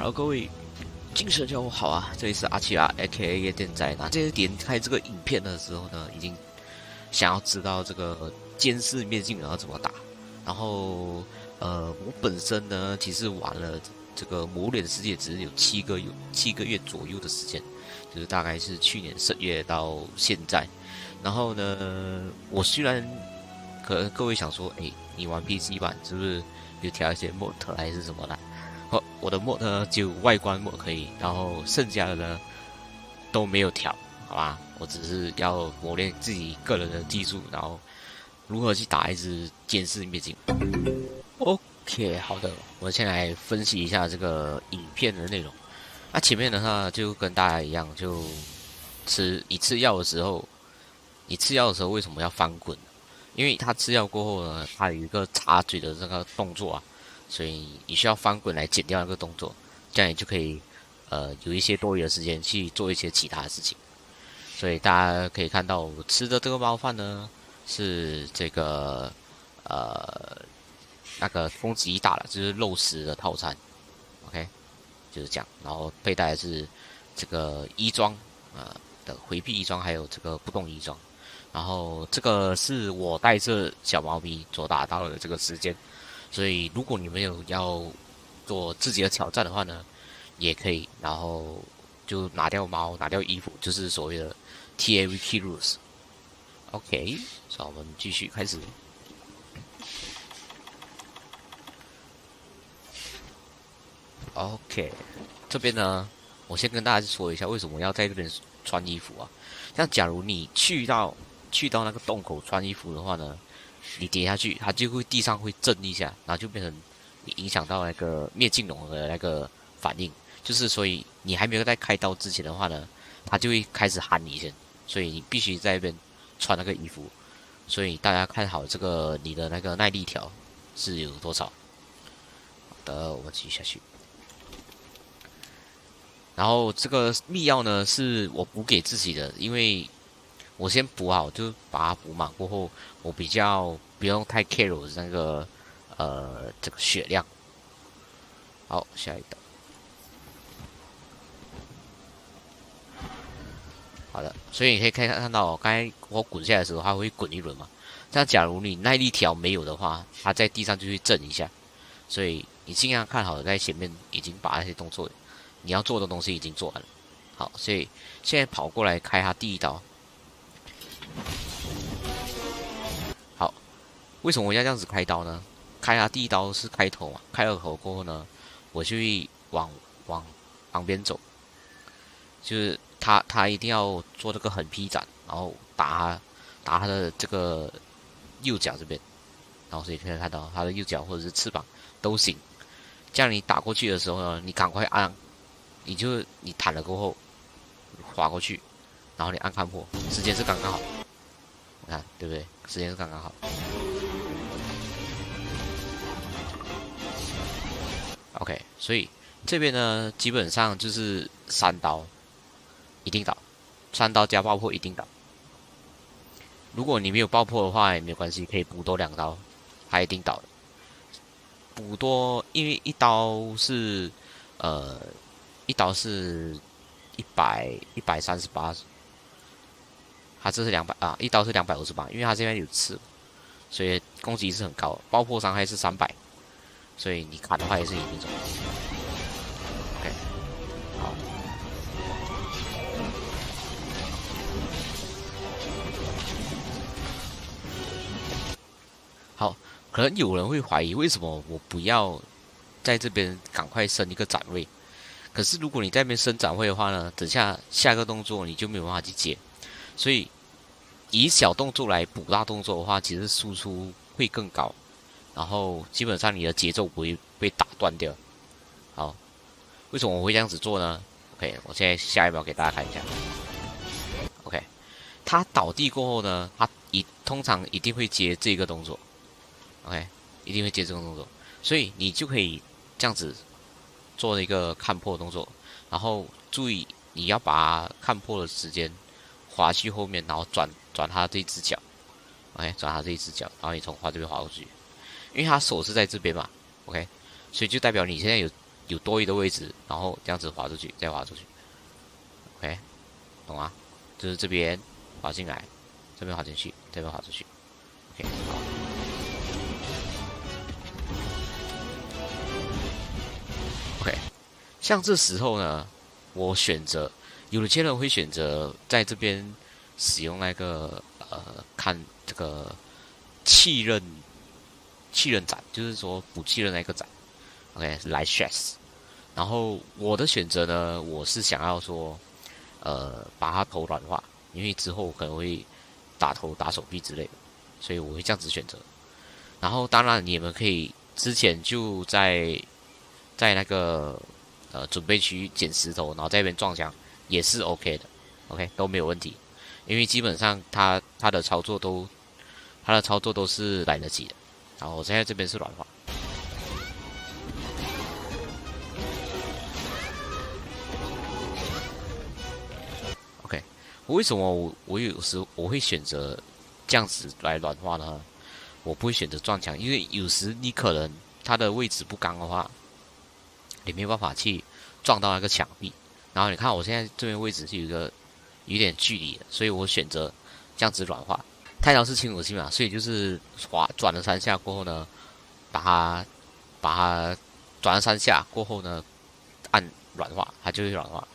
Hello，各位精神下午好啊！这里是阿奇拉 （A.K.A. 夜店仔）。那这点开这个影片的时候呢，已经想要知道这个监视灭境人要怎么打。然后，我本身呢，其实玩了这个《魔猎的世界》，只是有七个月左右的时间，就是大概是去年10月到现在。然后呢，我虽然可能各位想说，哎，你玩 PC 版是不是有调一些 mod 还是什么的？我的 mod 呢就外观 mod 可以，然后剩下的呢都没有调，好吧？我只是要磨练自己个人的技术，然后如何去打一只监视灭境。OK， 好的，我先来分析一下这个影片的内容。那前面的话就跟大家一样，就你吃药的时候，为什么要翻滚？因为他吃药过后呢，他有一个插嘴的这个动作啊，所以你需要翻滚来减掉那个动作，这样你就可以有一些多余的时间去做一些其他的事情。所以大家可以看到，我吃的这个猫饭呢是这个呃那个终极一打了，就是肉食的套餐，OK，就是这样。然后佩戴的是这个衣装的回避衣装，还有这个不动衣装。然后这个是我带着小猫咪所达到的这个时间，所以如果你们有要做自己的挑战的话呢，也可以，然后就拿掉猫，拿掉衣服，就是所谓的 TAVP rules。OK，所以我们继续开始。OK，这边呢，我先跟大家说一下为什么要在这边穿衣服啊。像假如你去到那个洞口穿衣服的话呢，你跌下去，它就会地上会震一下，然后就变成你影响到那个灭尽龙的那个反应。就是所以你还没有在开刀之前的话呢，它就会开始喊你先，所以你必须在那边穿那个衣服。所以大家看好这个你的那个耐力条是有多少。好的，我们继续下去。然后这个密钥呢是我补给自己的，因为我先补好，就把它补满过后，我比较不用太 care 我的那个这个血量。好，下一道。好的，所以你可以看到，刚才我滚下来的时候，它会滚一轮嘛。但假如你耐力条没有的话，它在地上就会震一下。所以你尽量看好在前面已经把那些动作你要做的东西已经做完了。好，所以现在跑过来开它第一刀。好，为什么我要这样子开刀呢？开它第一刀是开头嘛，开了头过后呢，我就会往旁边走，就是他一定要做这个横劈斩，然后打他的这个右脚这边，然后所以可以看到他的右脚或者是翅膀都行。这样你打过去的时候呢，你赶快按，你弹了过后滑过去，然后你按看破，时间是刚刚好，你看对不对？时间是刚刚好。OK，所以这边呢基本上就是3刀一定倒，3刀加爆破一定倒。如果你没有爆破的话也没有关系，可以补多2刀，它一定倒的。补多，因为呃一刀是138，它这是200啊，一刀是258，因为它这边有刺，所以攻击是很高，爆破伤害是300，所以你砍的话也是一定中。OK，好，好，可能有人会怀疑为什么我不要在这边赶快升一个展位？可是如果你在那边升展位的话呢，等下个动作你就没有办法去接，所以以小动作来补大动作的话，其实输出会更高，然后基本上你的节奏不会被打断掉。好，为什么我会这样子做呢？OK，我现在下一秒给大家看一下。OK，他倒地过后呢，他通常一定会接这个动作。OK，一定会接这个动作，所以你就可以这样子做一个看破动作，然后注意你要把看破的时间滑去后面，然后转他这一只脚，OK，转他这一只脚，然后你从滑这边滑过去，因为他手是在这边嘛，OK，所以就代表你现在有多余的位置，然后这样子滑出去，再滑出去。OK， 懂吗？就是这边滑进来，这边滑进去，这边滑出去。OK， 好。OK， 像这时候呢，我选择有些人会选择在这边使用那个看这个气刃斩，就是说补气刃那个斩。OK， 来 stress。然后我的选择呢，我是想要说，把它头软化，因为之后可能会打头、打手臂之类的，所以我会这样子选择。然后当然你们可以之前就在那个准备区域捡石头，然后在那边撞墙也是 OK 的，OK 都没有问题，因为基本上他的操作都是来得及的。然后我现在这边是软化。OK， 为什么我有时我会选择这样子来软化呢？我不会选择撞墙，因为有时你可能它的位置不刚的话，你没有办法去撞到那个墙壁。然后你看我现在这边位置是有点距离的，所以我选择这样子软化。太刀是轻武器嘛，所以就是转了3下过后呢，把它转了3下过后呢，按软化，它就会软化。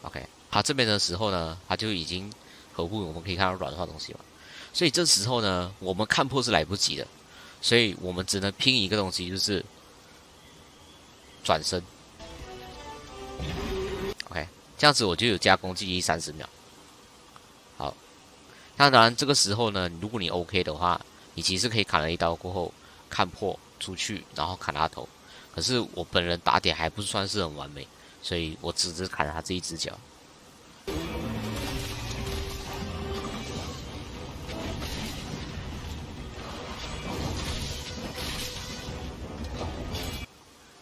OK， 它这边的时候呢，它就已经合乎我们可以看到软化东西嘛，所以这时候呢，我们看破是来不及的，所以我们只能拼一个东西，就是转身。OK， 这样子我就有加攻击力30秒。好，当然这个时候呢，如果你 OK 的话，你其实可以砍了一刀过后看破出去，然后砍他头。可是我本人打点还不算是很完美，所以我只是砍了他这一只脚。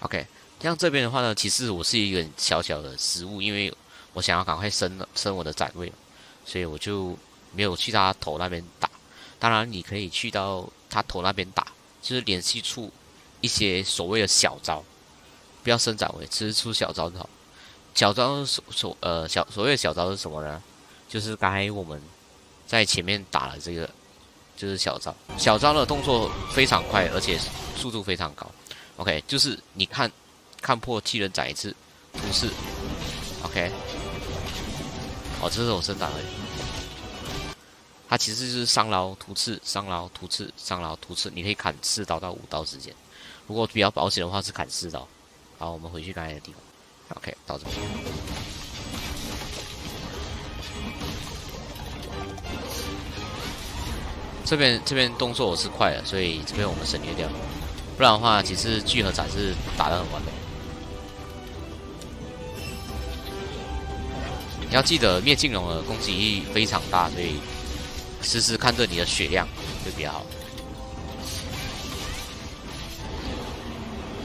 OK， 像这边的话呢，其实我是一个小小的失误，因为我想要赶快升我的展位，所以我就没有去他头那边打。当然，你可以去到他头那边打，就是联系出一些所谓的小招，不要升展位，只是出小招就好。小招所谓的小招是什么呢？就是刚才我们在前面打了这个，就是小招。小招的动作非常快，而且速度非常高。OK， 就是你看破气人斩一次，突刺 ，OK， 哦，这是我升展而已。它其实就是上捞突刺，上捞突刺，上捞突刺，你可以砍4刀到5刀之间。如果比较保险的话是砍4刀。好，我们回去刚才的地方。OK， 到这边。这边动作我是快了，所以这边我们省略掉。不然的话，其实聚合斩是打得很完美。你要记得灭镜龙的攻击力非常大，所以时时看着你的血量会比较好。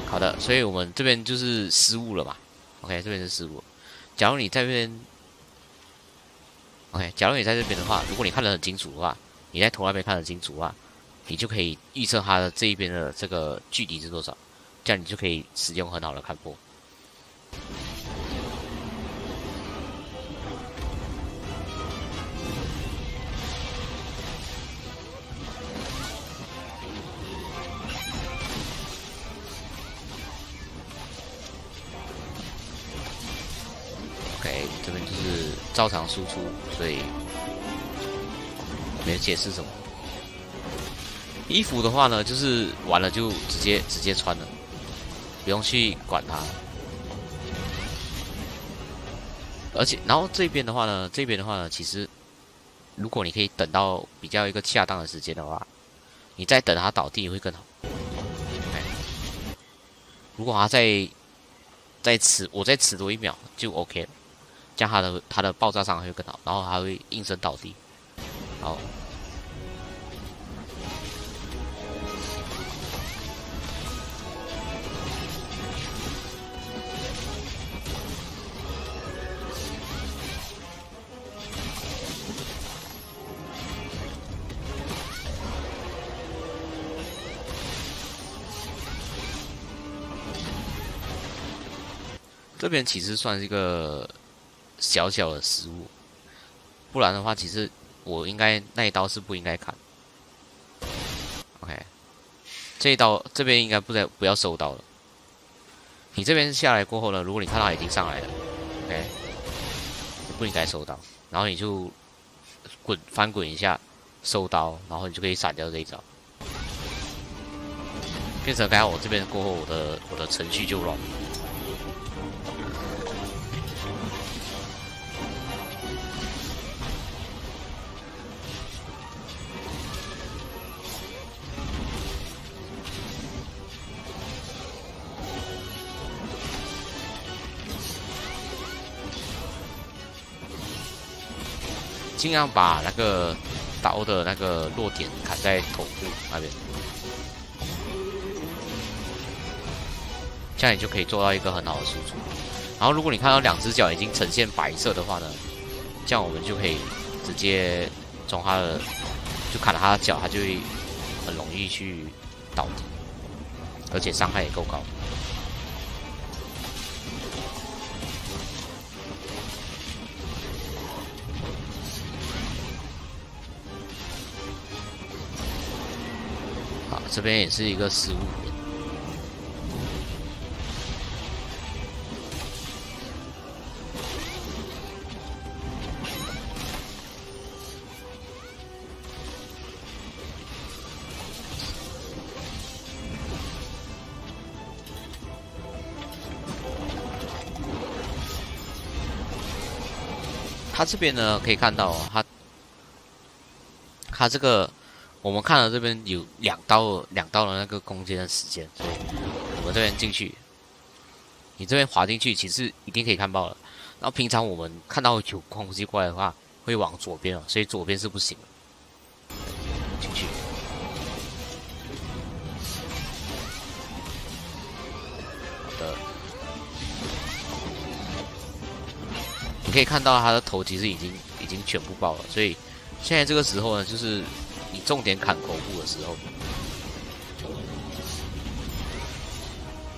好的，所以我们这边就是失误了嘛。OK， 这边是失误。假如你在这边 ，OK， 假如你在这边的话，如果你看得很清楚的话，你在头那边看得很清楚的话，你就可以预测它的这一边的这个距离是多少，这样你就可以使用很好的看破。OK， 这边就是照常输出，所以没有解释什么。衣服的话呢，就是完了就直接穿了，不用去管它。而且，然后这边的话呢，其实如果你可以等到比较一个恰当的时间的话，你再等它倒地会更好。如果它我再迟多1秒就 OK 了，这样它的爆炸伤害会更好，然后还会应声倒地。好。这边其实算是一个小小的失误，不然的话，其实我应该那一刀是不应该砍。OK， 这一刀这边应该不要收刀了。你这边下来过后呢，如果你看到他已经上来了 ，OK， 你不应该收刀，然后你就翻滚一下，收刀，然后你就可以闪掉这一招。变成刚才我这边过后，我的程序就乱。尽量把那个刀的那个落点砍在头部那边，这样你就可以做到一个很好的输出。然后如果你看到两只脚已经呈现白色的话呢，这样我们就可以直接从他的就砍了他的脚，他就会很容易去倒地，而且伤害也够高。好，这边也是一个失误点。他这边呢可以看到、哦，他这个我们看到这边有两刀的那个攻坚的时间，所以我们这边进去，你这边滑进去，其实一定可以看到了。然后平常我们看到有攻击过来的话，会往左边哦，所以左边是不行的。进去，好的，你可以看到他的头其实已经全部爆了，所以现在这个时候呢，就是你重点砍头部的时候。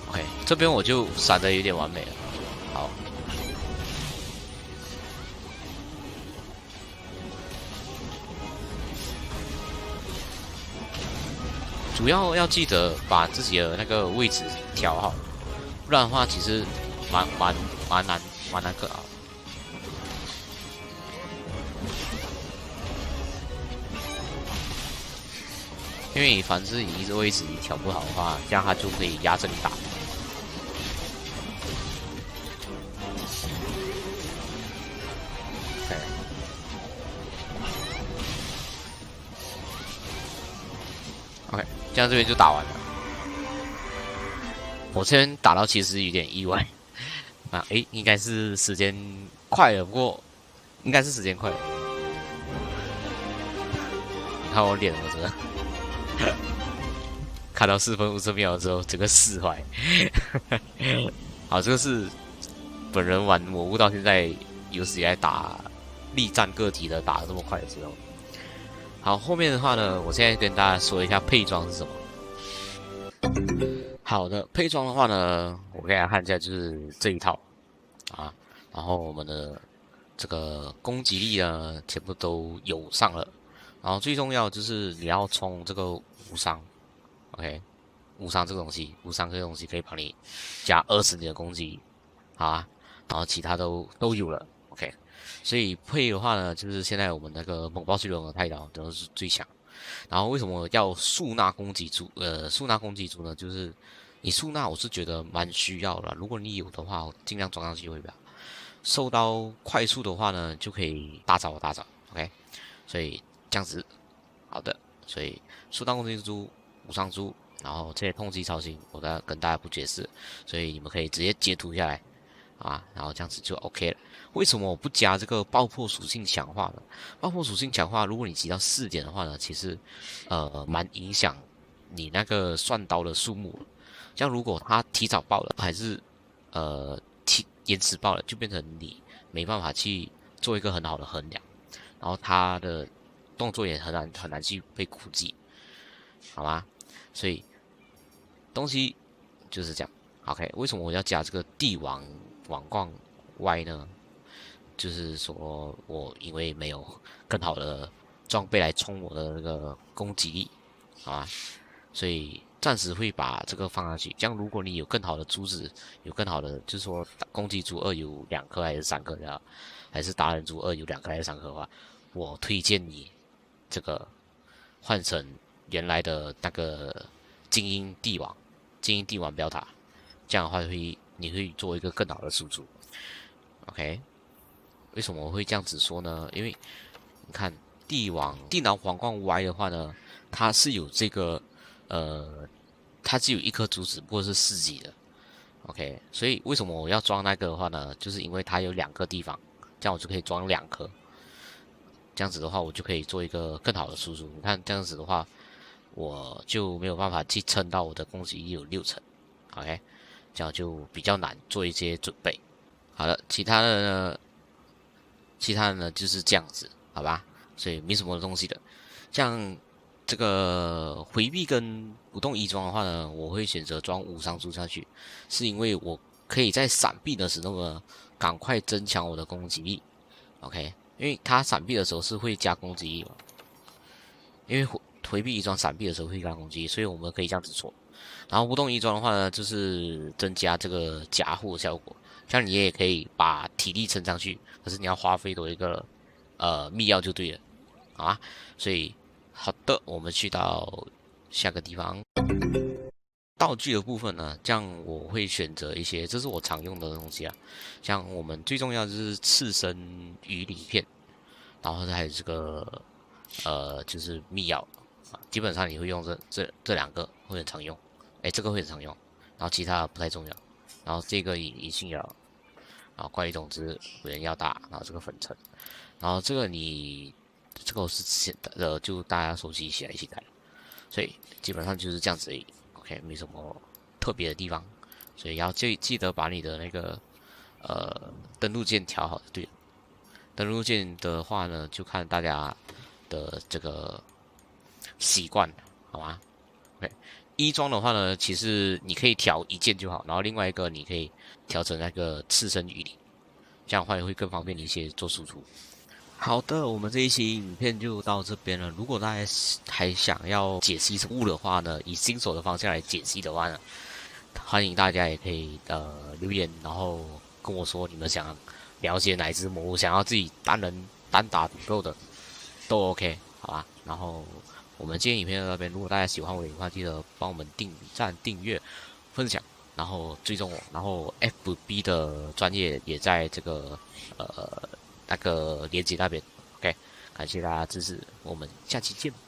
OK， 这边我就闪的有点完美了。好，主要记得把自己的那个位置调好，不然的话其实蛮难克啊。因为你凡是你一个位置你调不好的话，这样他就可以压着你打。OK， 这样这边就打完了。我这边打到其实有点意外啊，应该是时间快了，不过应该是时间快了。你看我脸，我真的看到4分50秒之后，整个释怀。好，这个是本人玩魔物到现在有史以来打力战各级的打得这么快的时候。好，后面的话呢，我现在跟大家说一下配装是什么。好的，配装的话呢，我给大家看一下，就是这一套啊，然后我们的这个攻击力呢，全部都有上了，然后最重要就是你要冲这个无伤 ，OK， 无伤这个东西，无伤这个东西可以帮你加20你的攻击，好啊，然后其他都有了 ，OK， 所以配的话呢，就是现在我们那个猛爆巨龙的太刀都是最强。然后为什么要束纳攻击珠？束纳攻击珠呢，就是你束纳，我是觉得蛮需要的。如果你有的话，尽量装上去会比较好。受到快速的话呢，就可以大招，OK。所以这样子，好的。所以束纳攻击珠、无伤珠，然后这些痛击超星，我跟大家不解释，所以你们可以直接截图下来啊，然后这样子就 OK 了。为什么我不加这个爆破属性强化呢？爆破属性强化，如果你集到4点的话呢，其实蛮影响你那个算刀的数目。像如果它提早爆了，还是延迟爆了，就变成你没办法去做一个很好的衡量，然后它的动作也很难去被估计，好吗？所以东西就是这样。OK， 为什么我要加这个帝王网逛 Y 呢，就是说我因为没有更好的装备来冲我的那个攻击力，好吧，所以暂时会把这个放下去。这样如果你有更好的珠子，有更好的，就是说攻击珠2有2颗还是3颗的，还是达人珠2有2颗还是3颗的话，我推荐你这个换成原来的那个精英帝王，精英帝王标塔，这样的话你会做一个更好的输出。OK， 为什么我会这样子说呢？因为你看地牢皇冠 Y 的话呢，它是有这个它只有一颗珠子，不过是4级的。OK， 所以为什么我要装那个的话呢？就是因为它有2个地方，这样我就可以装2颗。这样子的话，我就可以做一个更好的输出。你看这样子的话，我就没有办法去撑到我的攻击力有6成。OK， 这样就比较难做一些准备。好了，其他的呢就是这样子，好吧？所以没什么东西的。像这个回避跟不动衣装的话呢，我会选择装无伤珠下去，是因为我可以在闪避的时候呢，赶快增强我的攻击力。OK， 因为它闪避的时候是会加攻击力嘛，因为回避衣装闪避的时候会加攻击力，所以我们可以这样子做。然后不动衣装的话呢，就是增加这个加护效果，像你也可以把体力撑上去，可是你要花费多一个密钥就对了，好啊。所以好的，我们去到下个地方。道具的部分呢，这样我会选择一些，这是我常用的东西啊，像我们最重要的就是刺身鱼鳞片，然后还有这个就是密钥啊，基本上你会用这2个会很常用，哎，这个会很常用，然后其他的不太重要，然后这个隐性药，然后怪异种子鬼人药大，然后这个粉尘，然后这个我是之前的就大家收集起来一起带，所以基本上就是这样子而已。OK， 没什么特别的地方，所以要记得把你的那个登录键调好。对，登录键的话呢，就看大家的这个习惯，好吗？OK，衣装的话呢，其实你可以调一件就好，然后另外一个你可以调成那个刺身鱼鳞，这样的话会更方便你一些做输出。好的，我们这一期影片就到这边了。如果大家还想要解析生物的话呢，以新手的方向来解析的话呢，欢迎大家也可以留言，然后跟我说你们想了解哪一只魔物，想要自己单打独斗的都 OK， 好吧？然后我们今天影片到这边，如果大家喜欢我的话，记得帮我们订阅、分享，然后追踪我，然后 FB 的专业也在这个那个连接那边。OK，感谢大家支持，我们下期见。